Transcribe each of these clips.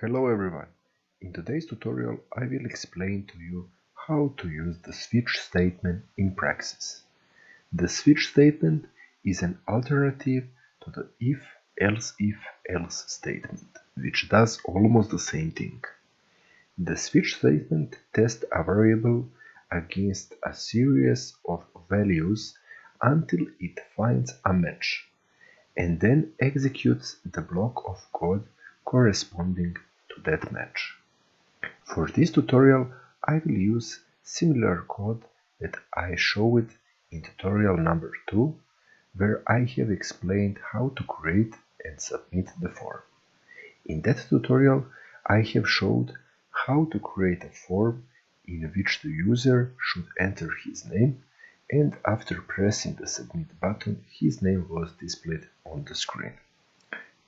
Hello everyone. In today's tutorial I will explain to you how to use the switch statement in praxis. The switch statement is an alternative to the if-elseif-else statement, which does almost the same thing. The switch statement tests a variable against a series of values until it finds a match, and then executes the block of code corresponding to that match. For this tutorial, I will use similar code that I showed in tutorial number 2, where I have explained how to create and submit the form. In that tutorial, I have showed how to create a form in which the user should enter his name, and after pressing the submit button, his name was displayed on the screen.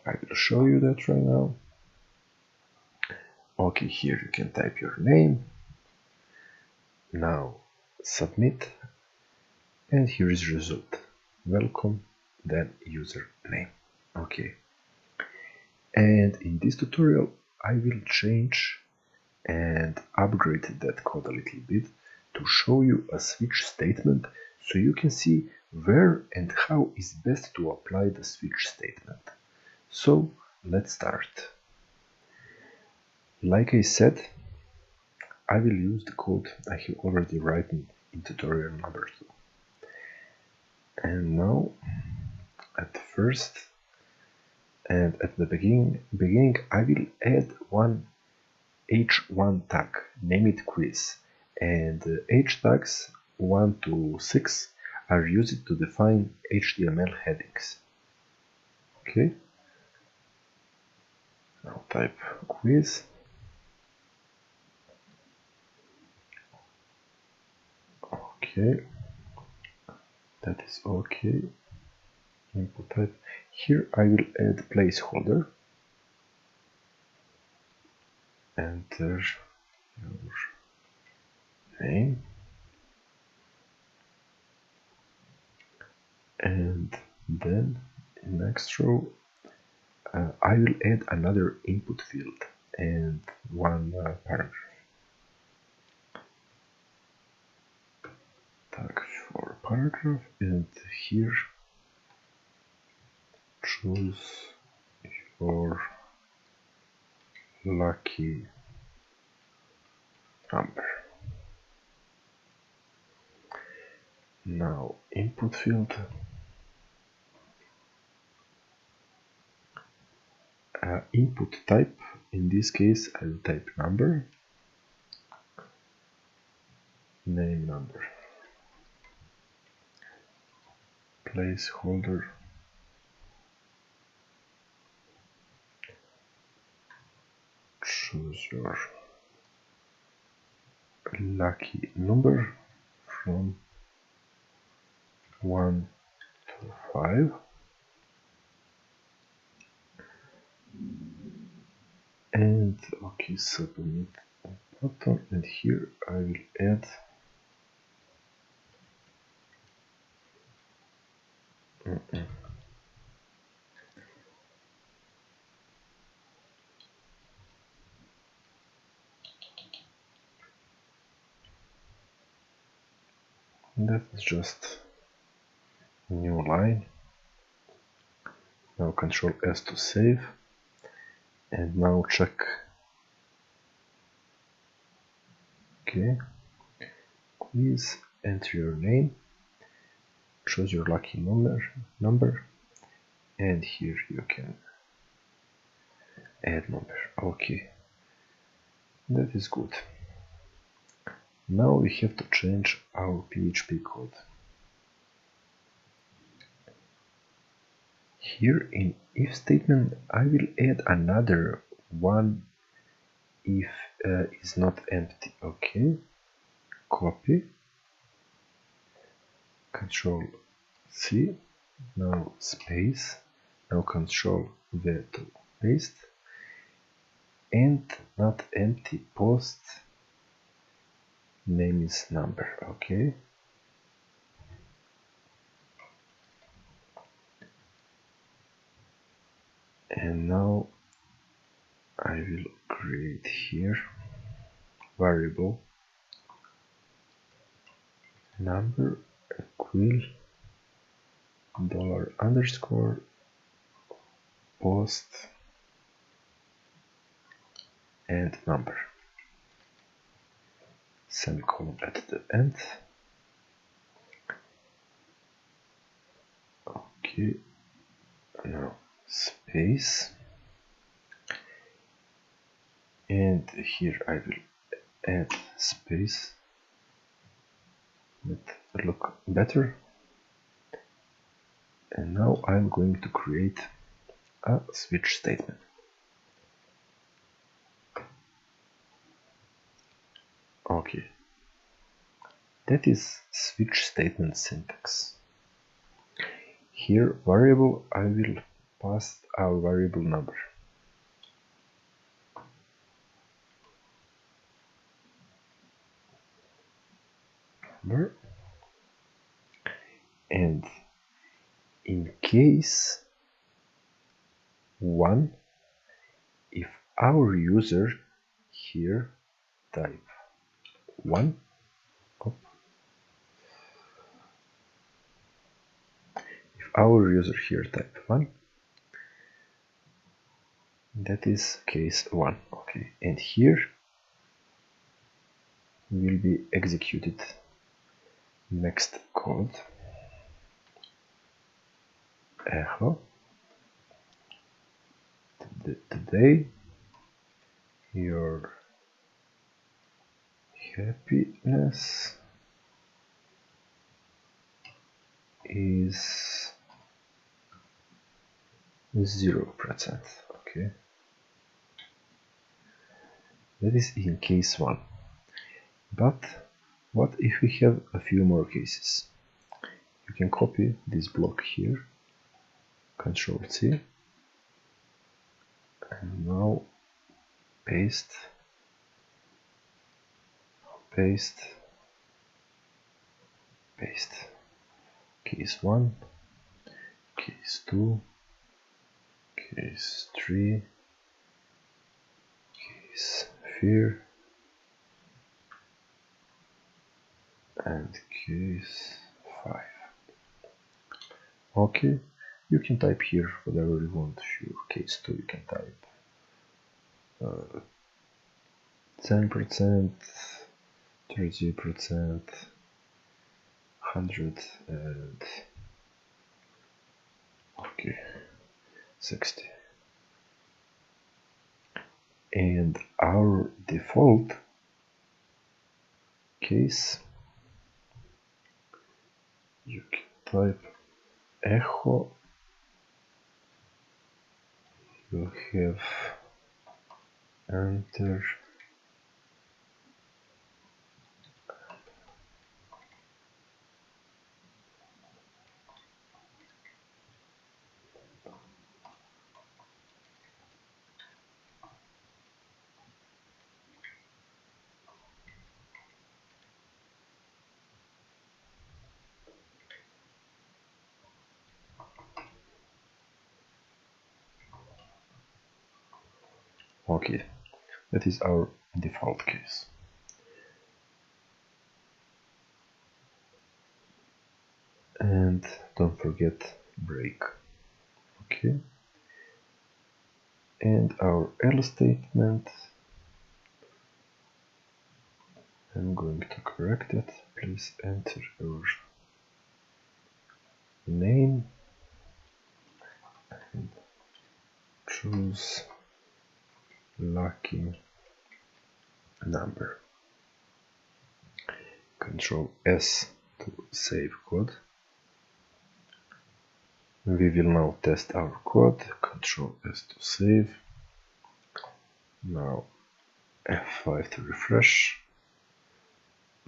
I will show you that right now. Okay, here you can type your name. Now submit, and here is result. Welcome, then username. Okay. And in this tutorial I will change and upgrade that code a little bit to show you a switch statement so you can see where and how is best to apply the switch statement. So let's start. Like I said, I will use the code I have already written in tutorial number 2. And now at first and at the beginning I will add one h1 tag, name it quiz, and h tags 1 to 6 are used to define HTML headings. Okay, now type quiz. Okay, that is okay. Input type. Here I will add placeholder. Enter your name, and then in next row I will add another input field and one paragraph. Tag for paragraph, and here choose your lucky number. Now input field, input type, in this case I will type number, name number, placeholder, choose your lucky number from 1 to 5, and okay, submit button, and here I will add that is just new line. Now Control S to save, and now check. Okay, please enter your name, choose your lucky number, and here you can add number. Okay, that is good. Now we have to change our PHP code. Here in if statement I will add another one if is not empty. Okay, copy, Control C, now space, now Control V to paste, and not empty post, name is number. Okay, and now I will create here variable number equal $_ post and number, semicolon at the end. Okay, now space, and here I will add space that look better. And now I'm going to create a switch statement. Okay, that is switch statement syntax. Here variable, I will pass our variable number. And in case 1, if our user here type 1, if our user here type 1, that is case 1. Okay, and here will be executed next code echo today your happiness is 0%. Okay, that is in case 1. But what if we have a few more cases? You can copy this block here, Ctrl C, and now paste, paste, paste. Case 1, case 2, case 3, case 4, and case 5. Okay, you can type here whatever you want. For case 2 you can type 10%, 30%, 100, and okay, 60. And our default case, you can type echo, you have enter okay, that is our default case. And don't forget break. Okay, and our else statement, I'm going to correct it. Please enter your name and choose lucky number. Ctrl S to save code. We will now test our code. Ctrl S to save. Now F5 to refresh.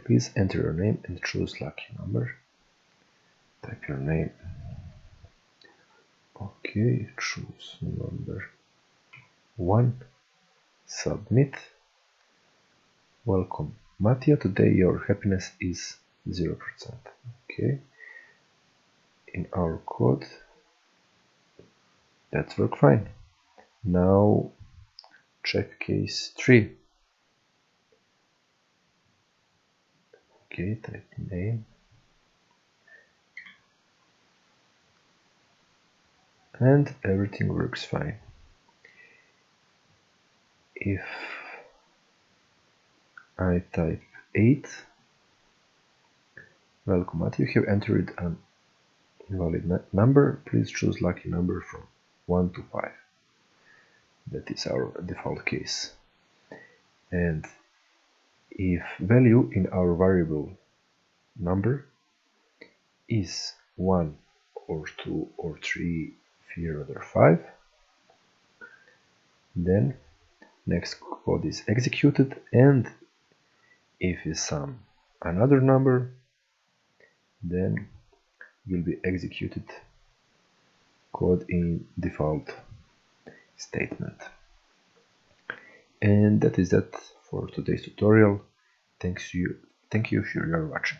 Please enter your name and choose lucky number. Type your name. Okay, choose number 1. Submit. Welcome, Mattia. Today your happiness is 0%. Okay. In our code, that worked fine. Now check case 3. Okay, type name, and everything works fine. If I type 8, welcome, you have entered an invalid number. Please choose lucky number from 1 to 5. That is our default case. And if value in our variable number is 1 or 2 or 3, 4 or 5, then next code is executed, and if we sum another number, then will be executed code in default statement. And that is that for today's tutorial. Thank you for your watching.